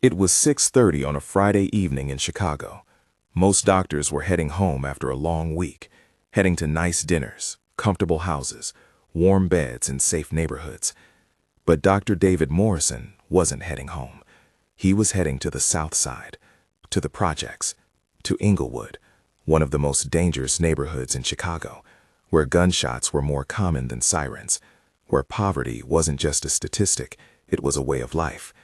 It was 6:30 on a Friday evening in Chicago. Most doctors were heading home after a long week, heading to nice dinners, comfortable houses, warm beds, and safe neighborhoods. But Dr. David Morrison wasn't heading home. He was heading to the South Side, to the projects, to Englewood, one of the most dangerous neighborhoods in Chicago, where gunshots were more common than sirens, where poverty wasn't just a statistic, it was a way of life,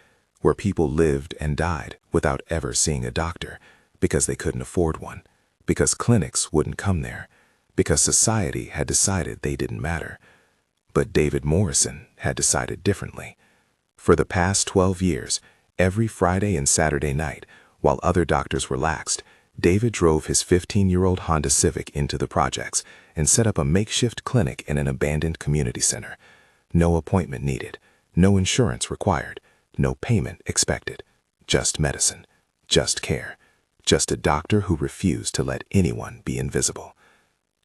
where people lived and died without ever seeing a doctor because they couldn't afford one, because clinics wouldn't come there, because society had decided they didn't matter. But David Morrison had decided differently. For the past 12 years, every Friday and Saturday night, while other doctors relaxed, David drove his 15-year-old Honda Civic into the projects and set up a makeshift clinic in an abandoned community center. No appointment needed, no insurance required, no payment expected, just medicine, just care, just a doctor who refused to let anyone be invisible.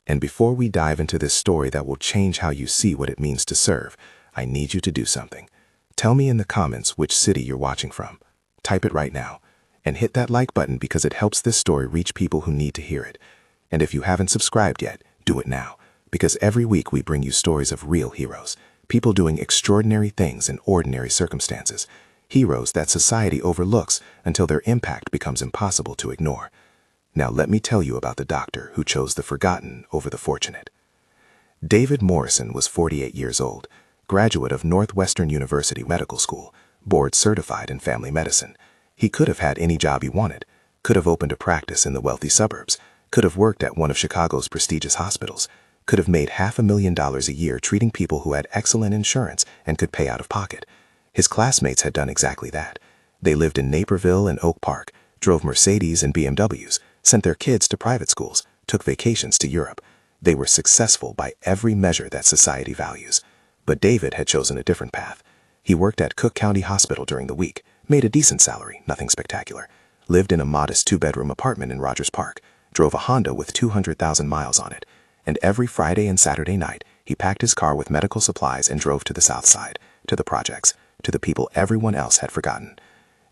And before we dive into this story that will change how you see what it means to serve, I need you to do something. Tell me in the comments which city you're watching from. Type it right now. And hit that like button because it helps this story reach people who need to hear it. And if you haven't subscribed yet, do it now, because every week we bring you stories of real heroes, people doing extraordinary things in ordinary circumstances, heroes that society overlooks until their impact becomes impossible to ignore. Now let me tell you about the doctor who chose the forgotten over the fortunate. David Morrison was 48 years old, graduate of Northwestern University Medical School, board certified in family medicine. He could have had any job he wanted, could have opened a practice in the wealthy suburbs, could have worked at one of Chicago's prestigious hospitals, could have made $500,000 a year treating people who had excellent insurance and could pay out of pocket. His classmates had done exactly that. They lived in Naperville and Oak Park, drove Mercedes and BMWs, sent their kids to private schools, took vacations to Europe. They were successful by every measure that society values. But David had chosen a different path. He worked at Cook County Hospital during the week, made a decent salary, nothing spectacular, lived in a modest 2-bedroom apartment in Rogers Park, drove a Honda with 200,000 miles on it, and every Friday and Saturday night, he packed his car with medical supplies and drove to the South Side, to the projects, to the people everyone else had forgotten.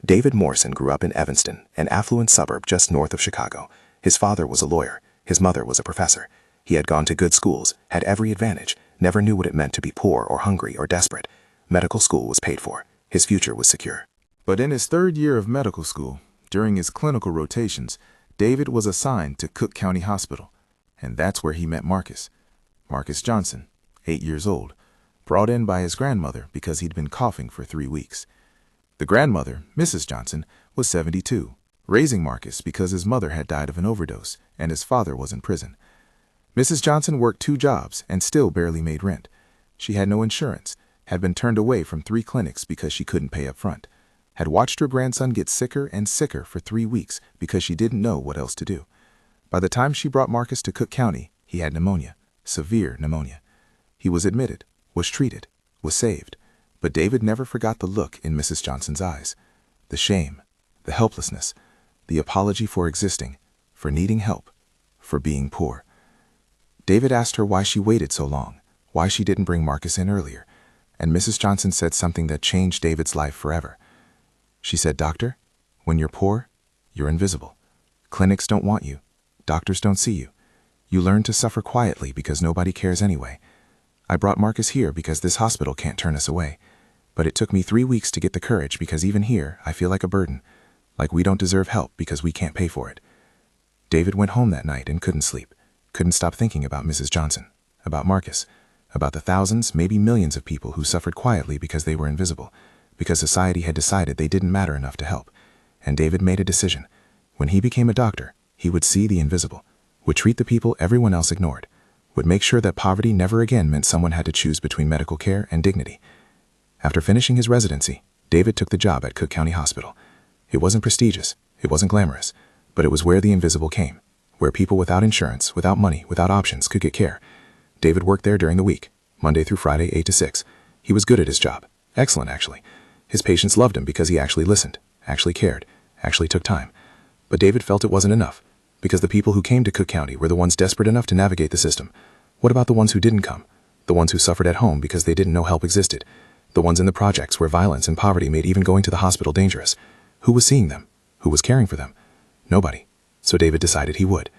David Morrison grew up in Evanston, an affluent suburb just north of Chicago. His father was a lawyer. His mother was a professor. He had gone to good schools, had every advantage, never knew what it meant to be poor or hungry or desperate. Medical school was paid for. His future was secure. But in his third year of medical school, during his clinical rotations, David was assigned to Cook County Hospital, and that's where he met Marcus. Marcus Johnson, 8 years old, brought in by his grandmother because he'd been coughing for 3 weeks. The grandmother, Mrs. Johnson, was 72, raising Marcus because his mother had died of an overdose and his father was in prison. Mrs. Johnson worked 2 jobs and still barely made rent. She had no insurance, had been turned away from 3 clinics because she couldn't pay up front, had watched her grandson get sicker and sicker for 3 weeks because she didn't know what else to do. By the time she brought Marcus to Cook County, he had pneumonia, severe pneumonia. He was admitted, was treated, was saved, but David never forgot the look in Mrs. Johnson's eyes, the shame, the helplessness, the apology for existing, for needing help, for being poor. David asked her why she waited so long, why she didn't bring Marcus in earlier, and Mrs. Johnson said something that changed David's life forever. She said, "Doctor, when you're poor, you're invisible. Clinics don't want you. Doctors don't see you. You learn to suffer quietly because nobody cares anyway. I brought Marcus here because this hospital can't turn us away. But it took me 3 weeks to get the courage because even here, I feel like a burden, like we don't deserve help because we can't pay for it." David went home that night and couldn't sleep, couldn't stop thinking about Mrs. Johnson, about Marcus, about the thousands, maybe millions of people who suffered quietly because they were invisible, because society had decided they didn't matter enough to help. And David made a decision. When he became a doctor, he would see the invisible, would treat the people everyone else ignored, would make sure that poverty never again meant someone had to choose between medical care and dignity. After finishing his residency, David took the job at Cook County Hospital. It wasn't prestigious, it wasn't glamorous, but it was where the invisible came, where people without insurance, without money, without options could get care. David worked there during the week, Monday through Friday, 8 to 6. He was good at his job. Excellent, actually. His patients loved him because he actually listened, actually cared, actually took time. But David felt it wasn't enough, because the people who came to Cook County were the ones desperate enough to navigate the system. What about the ones who didn't come? The ones who suffered at home because they didn't know help existed? The ones in the projects where violence and poverty made even going to the hospital dangerous? Who was seeing them? Who was caring for them? Nobody. So David decided he would.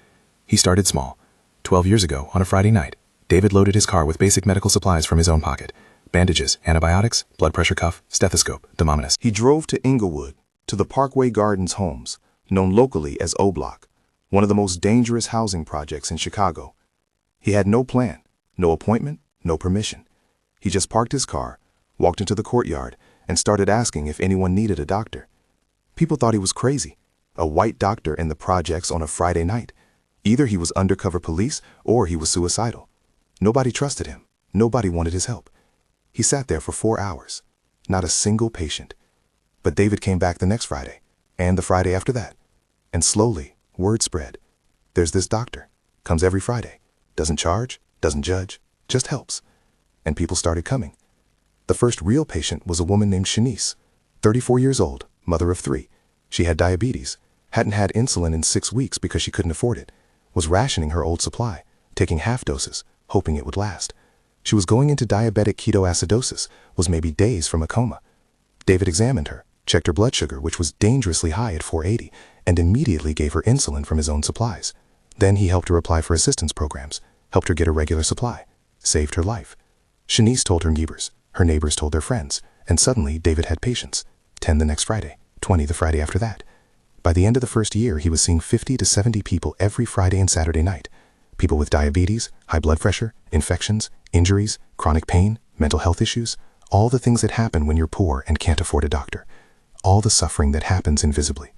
He started small. 12 years ago, on a Friday night, David loaded his car with basic medical supplies from his own pocket. Bandages, antibiotics, blood pressure cuff, stethoscope, thermometer. He drove to Englewood, to the Parkway Gardens homes, known locally as O Block, one of the most dangerous housing projects in Chicago. He had no plan, no appointment, no permission. He just parked his car, walked into the courtyard, and started asking if anyone needed a doctor. People thought he was crazy, a white doctor in the projects on a Friday night. Either he was undercover police or he was suicidal. Nobody trusted him. Nobody wanted his help. He sat there for 4 hours. Not a single patient. But David came back the next Friday, and the Friday after that. And slowly, word spread. There's this doctor. Comes every Friday. Doesn't charge, doesn't judge, just helps. And people started coming. The first real patient was a woman named Shanice, 34 years old, mother of 3. She had diabetes, hadn't had insulin in 6 weeks because she couldn't afford it, was rationing her old supply, taking half doses, hoping it would last. She was going into diabetic ketoacidosis, was maybe days from a coma. David examined her, checked her blood sugar, which was dangerously high at 480, and immediately gave her insulin from his own supplies. Then he helped her apply for assistance programs, helped her get a regular supply, saved her life. Shanice told her neighbors told their friends, and suddenly David had patients. 10 the next Friday, 20 the Friday after that. By the end of the first year, he was seeing 50 to 70 people every Friday and Saturday night. People with diabetes, high blood pressure, infections, injuries, chronic pain, mental health issues, all the things that happen when you're poor and can't afford a doctor. All the suffering that happens invisibly.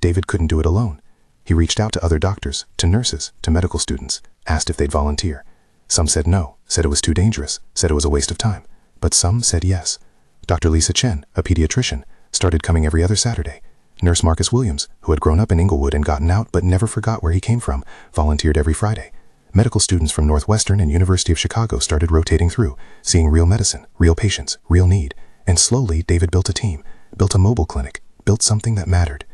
David couldn't do it alone. He reached out to other doctors, to nurses, to medical students, asked if they'd volunteer. Some said no, said it was too dangerous, said it was a waste of time. But some said yes. Dr. Lisa Chen, a pediatrician, started coming every other Saturday. Nurse Marcus Williams, who had grown up in Englewood and gotten out but never forgot where he came from, volunteered every Friday. Medical students from Northwestern and University of Chicago started rotating through, seeing real medicine, real patients, real need. And slowly, David built a team, built a mobile clinic, built something that mattered.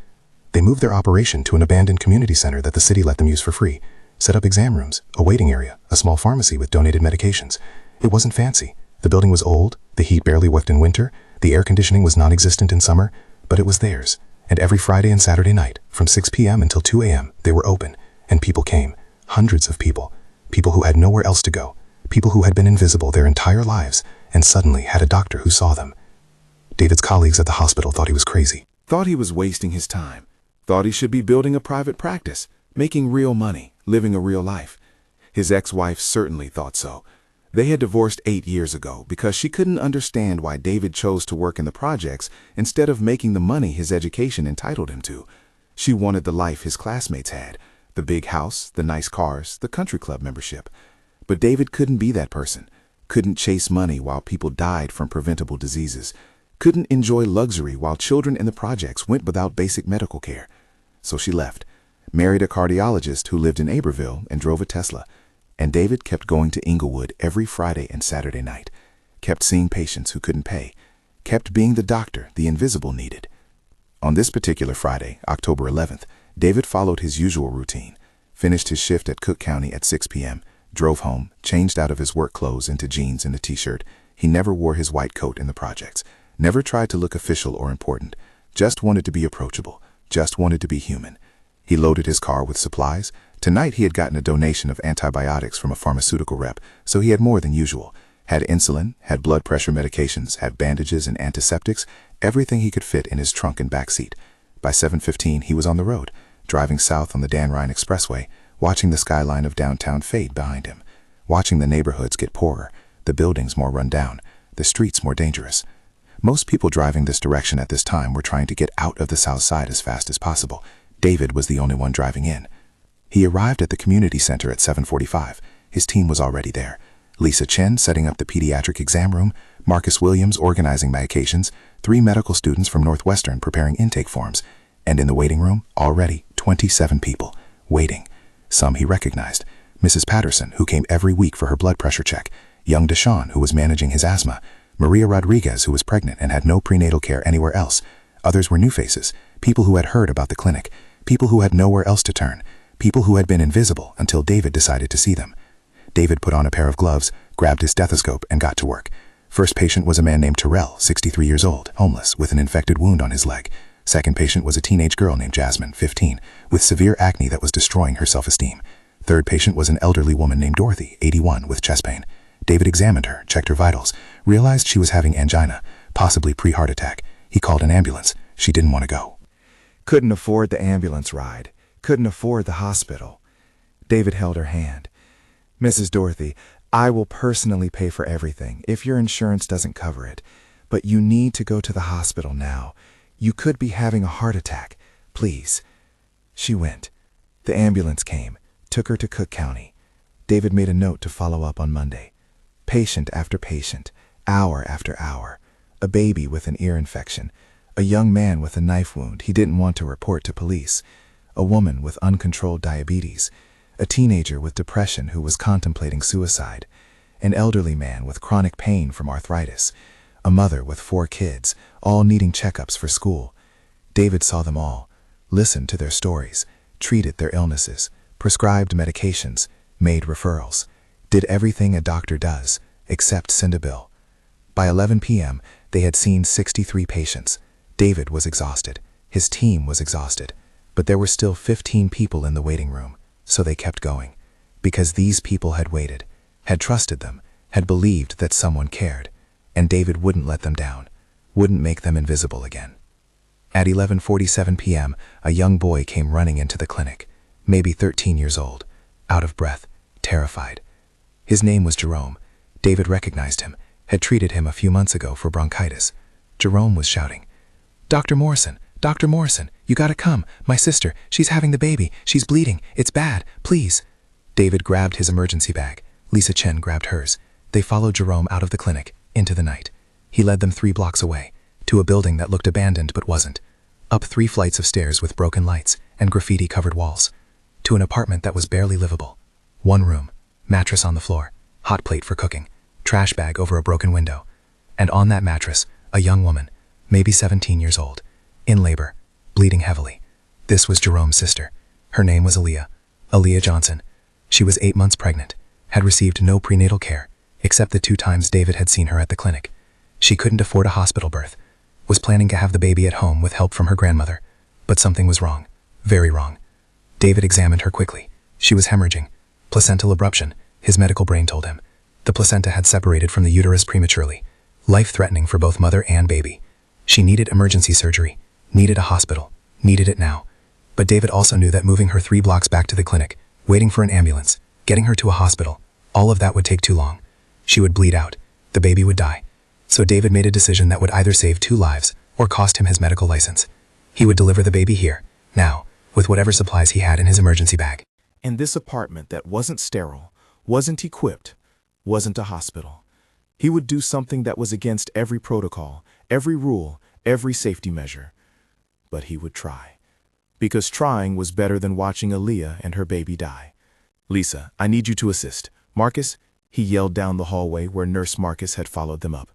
They moved their operation to an abandoned community center that the city let them use for free, set up exam rooms, a waiting area, a small pharmacy with donated medications. It wasn't fancy. The building was old, the heat barely worked in winter, the air conditioning was non-existent in summer, but it was theirs. And every Friday and Saturday night, from 6 p.m. until 2 a.m., they were open, and people came. Hundreds of people. People who had nowhere else to go. People who had been invisible their entire lives, and suddenly had a doctor who saw them. David's colleagues at the hospital thought he was crazy. Thought he was wasting his time. Thought he should be building a private practice, making real money, living a real life. His ex-wife certainly thought so. They had divorced 8 years ago because she couldn't understand why David chose to work in the projects instead of making the money his education entitled him to. She wanted the life his classmates had, the big house, the nice cars, the country club membership. But David couldn't be that person, couldn't chase money while people died from preventable diseases, couldn't enjoy luxury while children in the projects went without basic medical care. So she left, married a cardiologist who lived in Aberville and drove a Tesla. And David kept going to Englewood every Friday and Saturday night, kept seeing patients who couldn't pay, kept being the doctor the invisible needed. On this particular Friday, October 11th, David followed his usual routine, finished his shift at Cook County at 6 p.m., drove home, changed out of his work clothes into jeans and a t-shirt. He never wore his white coat in the projects, never tried to look official or important, just wanted to be approachable, just wanted to be human. He loaded his car with supplies. Tonight he had gotten a donation of antibiotics from a pharmaceutical rep, so he had more than usual. Had insulin, had blood pressure medications, had bandages and antiseptics, everything he could fit in his trunk and back seat. By 7:15 he was on the road, driving south on the Dan Ryan Expressway, watching the skyline of downtown fade behind him, watching the neighborhoods get poorer, the buildings more run down, the streets more dangerous. Most people driving this direction at this time were trying to get out of the south side as fast as possible. David was the only one driving in. He arrived at the community center at 7:45. His team was already there. Lisa Chen setting up the pediatric exam room, Marcus Williams organizing medications, 3 medical students from Northwestern preparing intake forms, and in the waiting room, already 27 people, waiting. Some he recognized. Mrs. Patterson, who came every week for her blood pressure check, young Deshaun, who was managing his asthma, Maria Rodriguez, who was pregnant and had no prenatal care anywhere else. Others were new faces, people who had heard about the clinic, people who had nowhere else to turn, people who had been invisible until David decided to see them. David put on a pair of gloves, grabbed his stethoscope, and got to work. First patient was a man named Terrell, 63 years old, homeless, with an infected wound on his leg. Second patient was a teenage girl named Jasmine, 15, with severe acne that was destroying her self-esteem. Third patient was an elderly woman named Dorothy, 81, with chest pain. David examined her, checked her vitals, realized she was having angina, possibly pre-heart attack. He called an ambulance. She didn't want to go. Couldn't afford the ambulance ride. Couldn't afford the hospital. David held her hand. Mrs. Dorothy, I will personally pay for everything if your insurance doesn't cover it. But you need to go to the hospital now. You could be having a heart attack. Please. She went. The ambulance came, took her to Cook County. David made a note to follow up on Monday. Patient after patient, hour after hour. A baby with an ear infection. A young man with a knife wound he didn't want to report to police. A woman with uncontrolled diabetes. A teenager with depression who was contemplating suicide. An elderly man with chronic pain from arthritis. A mother with 4 kids, all needing checkups for school. David saw them all, listened to their stories, treated their illnesses, prescribed medications, made referrals, did everything a doctor does, except send a bill. By 11 p.m., they had seen 63 patients. David was exhausted. His team was exhausted. But there were still 15 people in the waiting room, so they kept going. Because these people had waited, had trusted them, had believed that someone cared, and David wouldn't let them down, wouldn't make them invisible again. At 11:47 p.m., a young boy came running into the clinic, maybe 13 years old, out of breath, terrified. His name was Jerome. David recognized him, had treated him a few months ago for bronchitis. Jerome was shouting, Dr. Morrison, Dr. Morrison, you gotta come. My sister, she's having the baby. She's bleeding. It's bad. Please. David grabbed his emergency bag. Lisa Chen grabbed hers. They followed Jerome out of the clinic, into the night. He led them 3 blocks away, to a building that looked abandoned but wasn't. Up 3 flights of stairs with broken lights and graffiti-covered walls. To an apartment that was barely livable. 1 room, mattress on the floor, hot plate for cooking, trash bag over a broken window. And on that mattress, a young woman, maybe 17 years old, in labor, bleeding heavily. This was Jerome's sister. Her name was Aaliyah Johnson. She was 8 months pregnant, had received no prenatal care, except the 2 times David had seen her at the clinic. She couldn't afford a hospital birth, was planning to have the baby at home with help from her grandmother, but something was wrong, very wrong. David examined her quickly. She was hemorrhaging. Placental abruption, his medical brain told him. The placenta had separated from the uterus prematurely, life-threatening for both mother and baby. She needed emergency surgery, needed a hospital, needed it now. But David also knew that moving her 3 blocks back to the clinic, waiting for an ambulance, getting her to a hospital, all of that would take too long. She would bleed out. The baby would die. So David made a decision that would either save 2 lives or cost him his medical license. He would deliver the baby here, now, with whatever supplies he had in his emergency bag. In this apartment that wasn't sterile, wasn't equipped, wasn't a hospital. He would do something that was against every protocol, every rule, every safety measure. But he would try. Because trying was better than watching Aaliyah and her baby die. Lisa, I need you to assist. Marcus, he yelled down the hallway where Nurse Marcus had followed them up.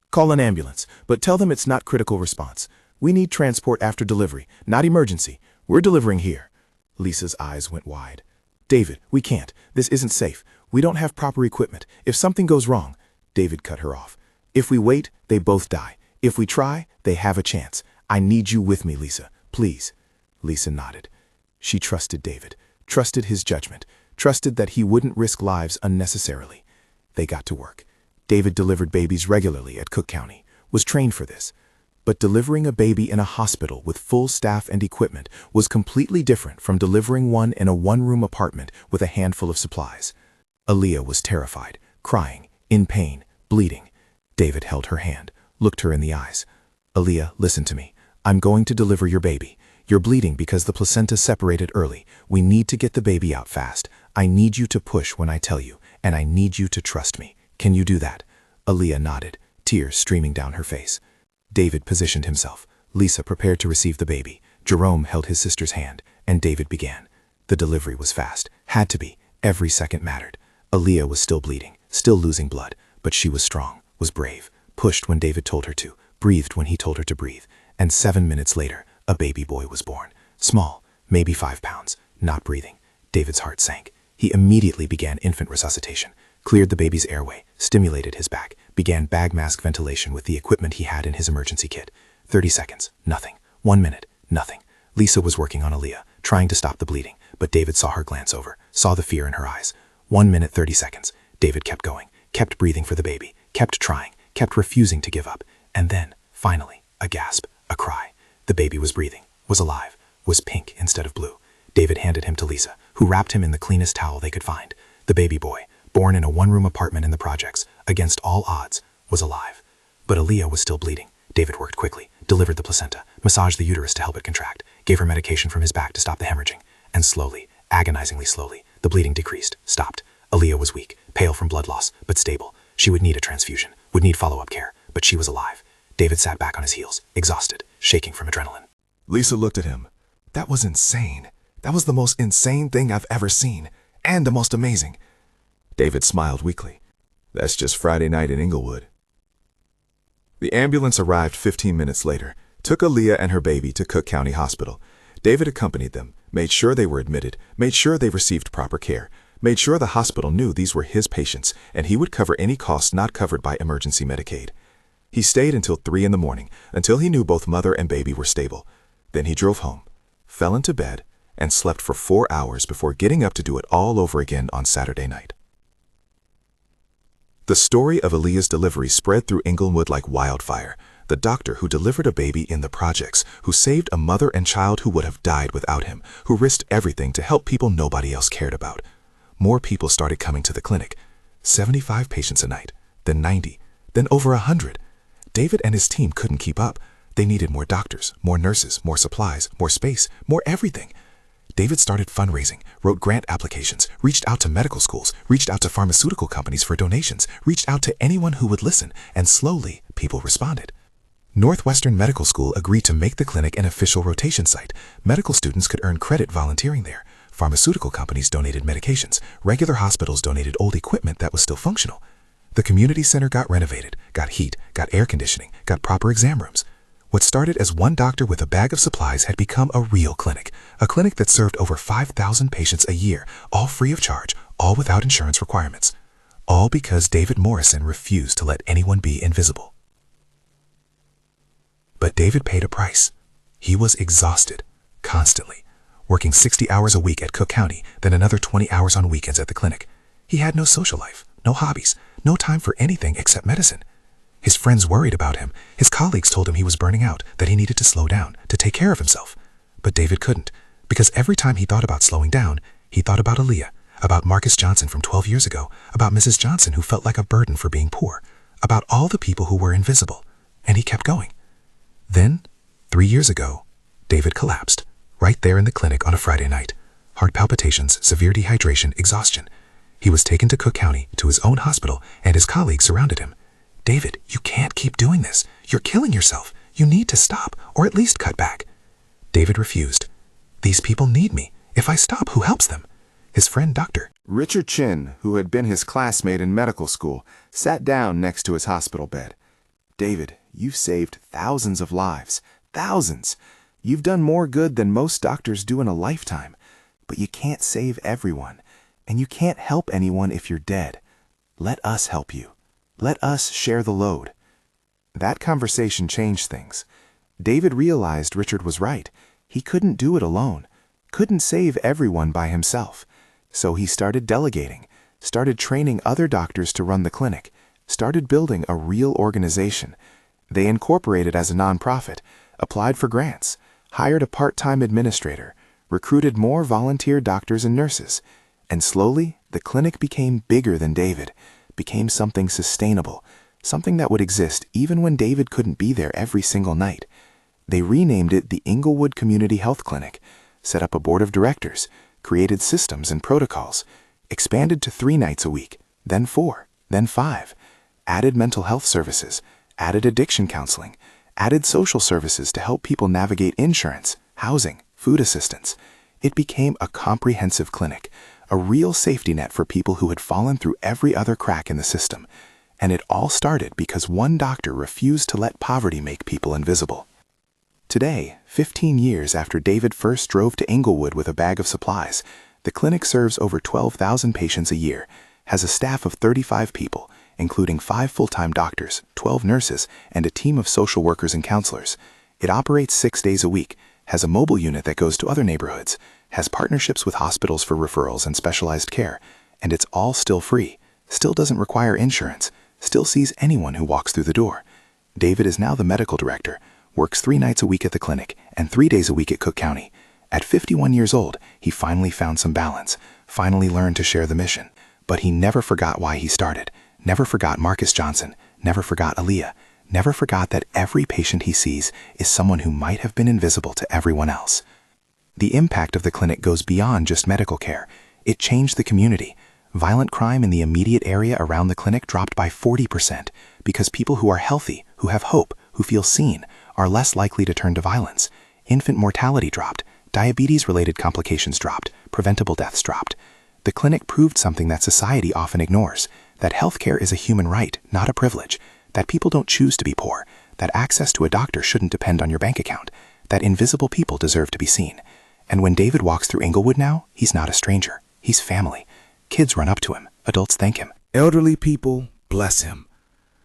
Call an ambulance, but tell them it's not critical response. We need transport after delivery, not emergency. We're delivering here. Lisa's eyes went wide. David, we can't. This isn't safe. We don't have proper equipment. If something goes wrong, David cut her off. If we wait, they both die. If we try, they have a chance. I need you with me, Lisa. Please. Lisa nodded. She trusted David, trusted his judgment, trusted that he wouldn't risk lives unnecessarily. They got to work. David delivered babies regularly at Cook County, was trained for this. But delivering a baby in a hospital with full staff and equipment was completely different from delivering one in a 1-room apartment with a handful of supplies. Aaliyah was terrified, crying, in pain, bleeding. David held her hand, looked her in the eyes. Aaliyah, listen to me. I'm going to deliver your baby. You're bleeding because the placenta separated early. We need to get the baby out fast. I need you to push when I tell you, and I need you to trust me. Can you do that? Aaliyah nodded, tears streaming down her face. David positioned himself. Lisa prepared to receive the baby. Jerome held his sister's hand, and David began. The delivery was fast. Had to be. Every second mattered. Aaliyah was still bleeding, still losing blood, but she was strong, was brave, pushed when David told her to, breathed when he told her to breathe, and 7 minutes later, a baby boy was born. Small, maybe 5 pounds, not breathing. David's heart sank. He immediately began infant resuscitation, cleared the baby's airway, stimulated his back, began bag mask ventilation with the equipment he had in his emergency kit. 30 seconds, nothing. 1 minute, nothing. Lisa was working on Aaliyah, trying to stop the bleeding, but David saw her glance over, saw the fear in her eyes. 1 minute, 30 seconds. David kept going, kept breathing for the baby, kept trying, kept refusing to give up. And then, finally, a gasp, a cry. The baby was breathing, was alive, was pink instead of blue. David handed him to Lisa, who wrapped him in the cleanest towel they could find. The baby boy, born in a one-room apartment in the projects, against all odds, was alive. But Aaliyah was still bleeding. David worked quickly, delivered the placenta, massaged the uterus to help it contract, gave her medication from his back to stop the hemorrhaging. And slowly, agonizingly slowly, the bleeding decreased, stopped. Aaliyah was weak, pale from blood loss, but stable. She would need a transfusion, would need follow-up care, but she was alive. David sat back on his heels, exhausted, shaking from adrenaline. Lisa looked at him. That was insane. That was the most insane thing I've ever seen, and the most amazing. David smiled weakly. That's just Friday night in Englewood. The ambulance arrived 15 minutes later, took Aaliyah and her baby to Cook County Hospital. David accompanied them, made sure they were admitted, made sure they received proper care, made sure the hospital knew these were his patients, and he would cover any costs not covered by emergency Medicaid. He stayed until 3 in the morning, until he knew both mother and baby were stable. Then he drove home, fell into bed, and slept for 4 hours before getting up to do it all over again on Saturday night. The story of Aaliyah's delivery spread through Englewood like wildfire. The doctor who delivered a baby in the projects, who saved a mother and child who would have died without him, who risked everything to help people nobody else cared about. More people started coming to the clinic. 75 patients a night, then 90, then over 100. David and his team couldn't keep up. They needed more doctors, more nurses, more supplies, more space, more everything. David started fundraising, wrote grant applications, reached out to medical schools, reached out to pharmaceutical companies for donations, reached out to anyone who would listen, and slowly people responded. Northwestern Medical School agreed to make the clinic an official rotation site. Medical students could earn credit volunteering there. Pharmaceutical companies donated medications. Regular hospitals donated old equipment that was still functional. The community center got renovated, got heat, got air conditioning, got proper exam rooms. What started as one doctor with a bag of supplies had become a real clinic, a clinic that served over 5,000 patients a year, all free of charge, all without insurance requirements. All because David Morrison refused to let anyone be invisible. But David paid a price. He was exhausted, constantly, working 60 hours a week at Cook County, then another 20 hours on weekends at the clinic. He had no social life, no hobbies, no time for anything except medicine. His friends worried about him. His colleagues told him he was burning out, that he needed to slow down, to take care of himself. But David couldn't, because every time he thought about slowing down, he thought about Aaliyah, about Marcus Johnson from 12 years ago, about Mrs. Johnson who felt like a burden for being poor, about all the people who were invisible. And he kept going. Then, 3 years ago, David collapsed, right there in the clinic on a Friday night. Heart palpitations, severe dehydration, exhaustion. He was taken to Cook County, to his own hospital, and his colleagues surrounded him. David, you can't keep doing this. You're killing yourself. You need to stop, or at least cut back. David refused. These people need me. If I stop, who helps them? His friend, Dr. Richard Chin, who had been his classmate in medical school, sat down next to his hospital bed. David, you've saved thousands of lives. Thousands. You've done more good than most doctors do in a lifetime. But you can't save everyone. And you can't help anyone if you're dead. Let us help you. Let us share the load. That conversation changed things. David realized Richard was right. He couldn't do it alone, couldn't save everyone by himself. So he started delegating, started training other doctors to run the clinic, started building a real organization. They incorporated as a nonprofit, applied for grants, hired a part-time administrator, recruited more volunteer doctors and nurses. And slowly, the clinic became bigger than David, became something sustainable, something that would exist even when David couldn't be there every single night. They renamed it the Englewood Community Health Clinic, set up a board of directors, created systems and protocols, expanded to 3 nights a week, then 4, then 5, added mental health services, added addiction counseling, added social services to help people navigate insurance, housing, food assistance. It became a comprehensive clinic, a real safety net for people who had fallen through every other crack in the system. And it all started because one doctor refused to let poverty make people invisible. Today, 15 years after David first drove to Englewood with a bag of supplies, the clinic serves over 12,000 patients a year, has a staff of 35 people, including 5 full-time doctors, 12 nurses, and a team of social workers and counselors. It operates 6 days a week, has a mobile unit that goes to other neighborhoods, has partnerships with hospitals for referrals and specialized care, and it's all still free, still doesn't require insurance, still sees anyone who walks through the door. David is now the medical director, works 3 nights a week at the clinic and 3 days a week at Cook County. At 51 years old, he finally found some balance, finally learned to share the mission. But he never forgot why he started, never forgot Marcus Johnson, never forgot Aaliyah, never forgot that every patient he sees is someone who might have been invisible to everyone else. The impact of the clinic goes beyond just medical care. It changed the community. Violent crime in the immediate area around the clinic dropped by 40% because people who are healthy, who have hope, who feel seen, are less likely to turn to violence. Infant mortality dropped. Diabetes-related complications dropped, preventable deaths dropped. The clinic proved something that society often ignores, that healthcare is a human right, not a privilege, that people don't choose to be poor, that access to a doctor shouldn't depend on your bank account, that invisible people deserve to be seen. And when David walks through Englewood now, he's not a stranger. He's family. Kids run up to him. Adults thank him. Elderly people bless him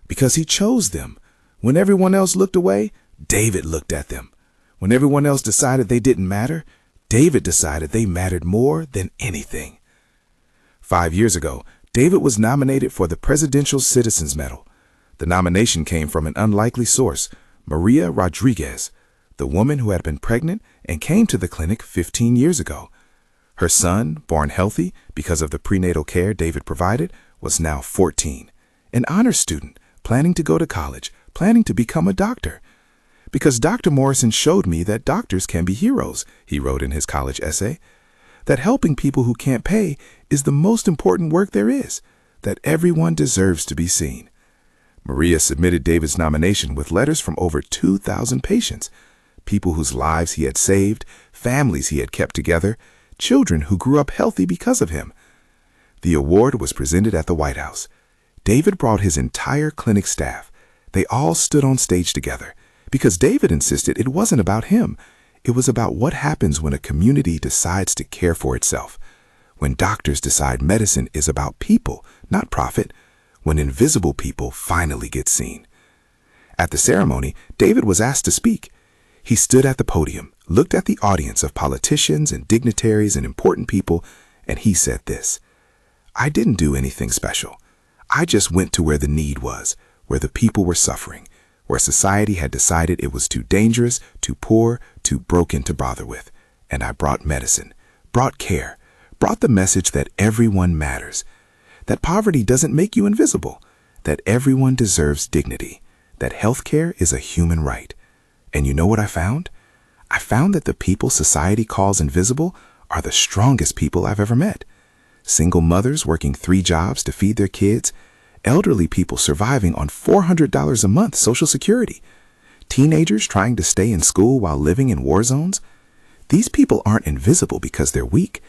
because he chose them. When everyone else looked away, David looked at them. When everyone else decided they didn't matter, David decided they mattered more than anything. 5 years ago, David was nominated for the Presidential Citizens Medal. The nomination came from an unlikely source, Maria Rodriguez, the woman who had been pregnant and came to the clinic 15 years ago. Her son, born healthy because of the prenatal care David provided, was now 14, an honors student, planning to go to college, planning to become a doctor. Because Dr. Morrison showed me that doctors can be heroes, he wrote in his college essay, that helping people who can't pay is the most important work there is, that everyone deserves to be seen. Maria submitted David's nomination with letters from over 2,000 patients, people whose lives he had saved, families he had kept together, children who grew up healthy because of him. The award was presented at the White House. David brought his entire clinic staff. They all stood on stage together because David insisted it wasn't about him. It was about what happens when a community decides to care for itself, when doctors decide medicine is about people, not profit, when invisible people finally get seen. At the ceremony, David was asked to speak. He stood at the podium, looked at the audience of politicians and dignitaries and important people, and he said this: "I didn't do anything special. I just went to where the need was, where the people were suffering, where society had decided it was too dangerous, too poor, too broken to bother with. And I brought medicine, brought care, brought the message that everyone matters, that poverty doesn't make you invisible, that everyone deserves dignity, that healthcare is a human right. And you know what I found? I found that the people society calls invisible are the strongest people I've ever met. Single mothers working 3 jobs to feed their kids, elderly people surviving on $400 a month Social Security, teenagers trying to stay in school while living in war zones. These people aren't invisible because they're weak.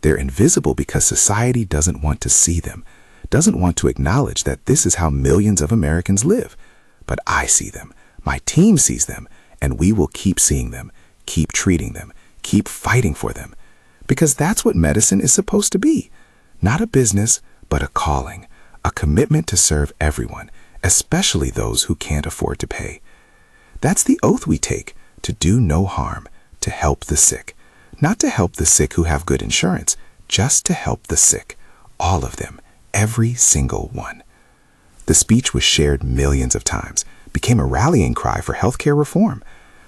They're invisible because society doesn't want to see them, doesn't want to acknowledge that this is how millions of Americans live. But I see them, my team sees them, and we will keep seeing them, keep treating them, keep fighting for them. Because that's what medicine is supposed to be. Not a business, but a calling, a commitment to serve everyone, especially those who can't afford to pay. That's the oath we take, to do no harm, to help the sick. Not to help the sick who have good insurance, just to help the sick, all of them, every single one. The speech was shared millions of times, became a rallying cry for healthcare reform.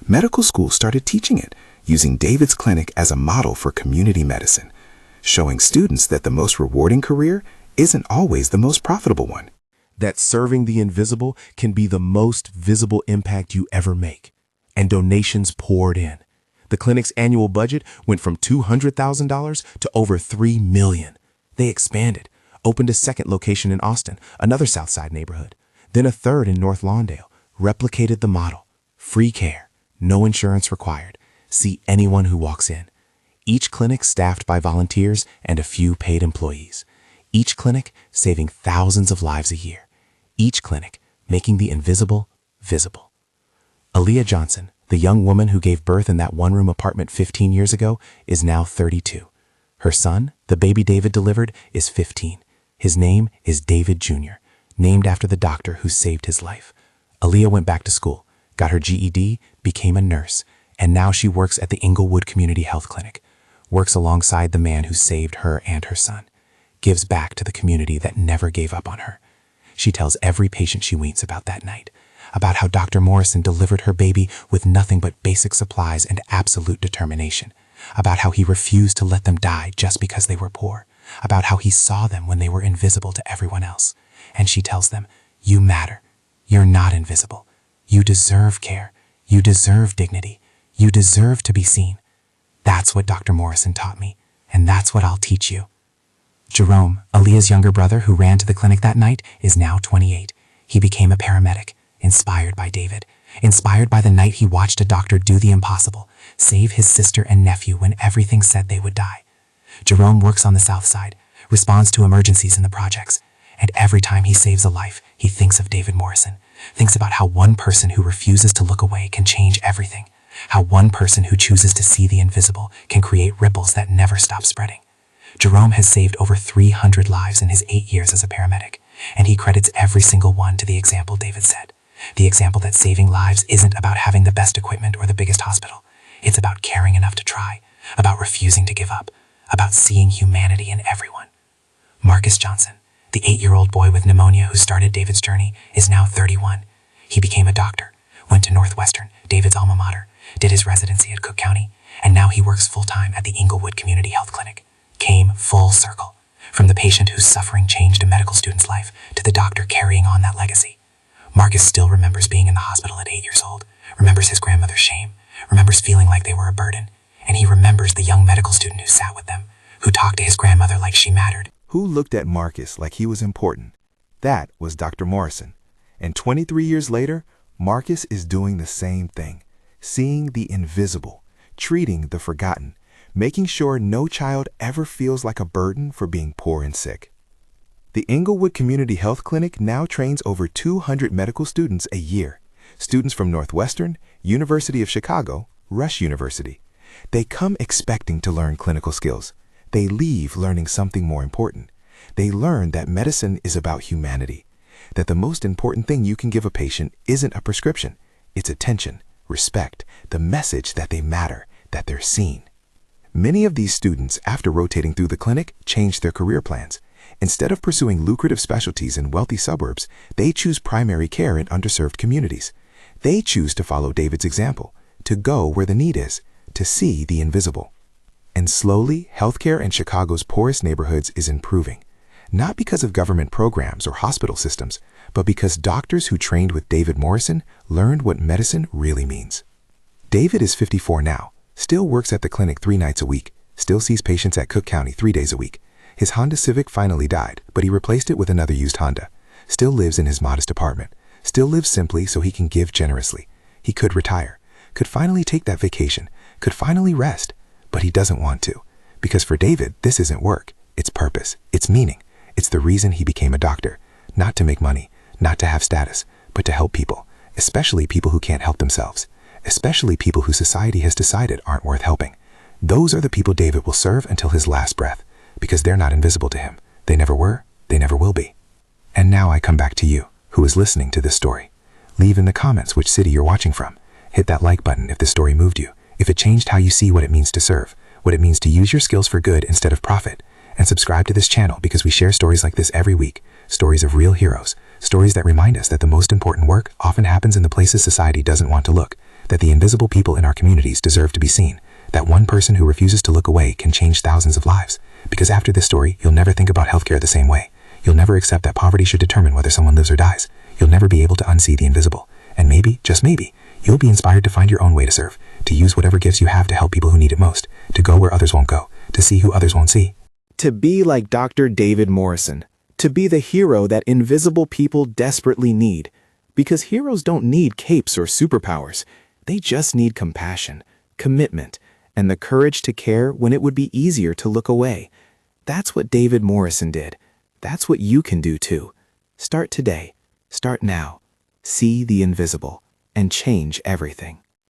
Medical schools started teaching it, using David's clinic as a model for community medicine, showing students that the most rewarding career isn't always the most profitable one. That serving the invisible can be the most visible impact you ever make. And donations poured in. The clinic's annual budget went from $200,000 to over $3 million. They expanded, opened a second location in Austin, another Southside neighborhood, then a third in North Lawndale, replicated the model. Free care, no insurance required. See anyone who walks in. Each clinic staffed by volunteers and a few paid employees. Each clinic saving thousands of lives a year. Each clinic making the invisible visible. Aaliyah Johnson, the young woman who gave birth in that one-room apartment 15 years ago, is now 32. Her son, the baby David delivered, is 15. His name is David Jr., named after the doctor who saved his life. Aaliyah went back to school, got her GED, became a nurse, and now she works at the Englewood Community Health Clinic, works alongside the man who saved her and her son, gives back to the community that never gave up on her. She tells every patient she meets about that night, about how Dr. Morrison delivered her baby with nothing but basic supplies and absolute determination, about how he refused to let them die just because they were poor, about how he saw them when they were invisible to everyone else. And she tells them, "You matter. You're not invisible. You deserve care. You deserve dignity. You deserve to be seen." That's what Dr. Morrison taught me, and that's what I'll teach you. Jerome, Aaliyah's younger brother who ran to the clinic that night, is now 28. He became a paramedic, inspired by David, inspired by the night he watched a doctor do the impossible, save his sister and nephew when everything said they would die. Jerome works on the South Side, responds to emergencies in the projects, and every time he saves a life, he thinks of David Morrison, thinks about how one person who refuses to look away can change everything, how one person who chooses to see the invisible can create ripples that never stop spreading. Jerome has saved over 300 lives in his 8 years as a paramedic, and he credits every single one to the example David set. The example that saving lives isn't about having the best equipment or the biggest hospital. It's about caring enough to try, about refusing to give up, about seeing humanity in everyone. Marcus Johnson, the 8-year-old boy with pneumonia who started David's journey, is now 31. He became a doctor, went to Northwestern, David's alma mater, did his residency at Cook County, and now he works full-time at the Englewood Community Health Clinic. Came full circle, from the patient whose suffering changed a medical student's life to the doctor carrying on that legacy. Marcus still remembers being in the hospital at 8 years old, remembers his grandmother's shame, remembers feeling like they were a burden, and he remembers the young medical student who sat with them, who talked to his grandmother like she mattered. Who looked at Marcus like he was important? That was Dr. Morrison. And 23 years later, Marcus is doing the same thing, seeing the invisible, treating the forgotten, making sure no child ever feels like a burden for being poor and sick. The Englewood Community Health Clinic now trains over 200 medical students a year. Students from Northwestern, University of Chicago, Rush University. They come expecting to learn clinical skills. They leave learning something more important. They learn that medicine is about humanity, that the most important thing you can give a patient isn't a prescription. It's attention, respect, the message that they matter, that they're seen. Many of these students, after rotating through the clinic, changed their career plans. Instead of pursuing lucrative specialties in wealthy suburbs, they choose primary care in underserved communities. They choose to follow David's example, to go where the need is, to see the invisible. And slowly, healthcare in Chicago's poorest neighborhoods is improving. Not because of government programs or hospital systems, but because doctors who trained with David Morrison learned what medicine really means. David is 54 now, still works at the clinic 3 nights a week, still sees patients at Cook County 3 days a week. His Honda Civic finally died, but he replaced it with another used Honda. Still lives in his modest apartment. Still lives simply so he can give generously. He could retire, could finally take that vacation, could finally rest, but he doesn't want to. Because for David, this isn't work. It's purpose. It's meaning. It's the reason he became a doctor. Not to make money, not to have status, but to help people, especially people who can't help themselves, especially people who society has decided aren't worth helping. Those are the people David will serve until his last breath, because they're not invisible to him. They never were, they never will be. And now I come back to you, who is listening to this story. Leave in the comments which city you're watching from. Hit that like button if this story moved you, if it changed how you see what it means to serve, what it means to use your skills for good instead of profit. And subscribe to this channel because we share stories like this every week, stories of real heroes, stories that remind us that the most important work often happens in the places society doesn't want to look, that the invisible people in our communities deserve to be seen, that one person who refuses to look away can change thousands of lives. Because after this story, you'll never think about healthcare the same way. You'll never accept that poverty should determine whether someone lives or dies. You'll never be able to unsee the invisible. And maybe, just maybe, you'll be inspired to find your own way to serve, to use whatever gifts you have to help people who need it most, to go where others won't go, to see who others won't see. To be like Dr. David Morrison, to be the hero that invisible people desperately need. Because heroes don't need capes or superpowers. They just need compassion, commitment, and the courage to care when it would be easier to look away. That's what David Morrison did. That's what you can do too. Start today. Start now. See the invisible and change everything.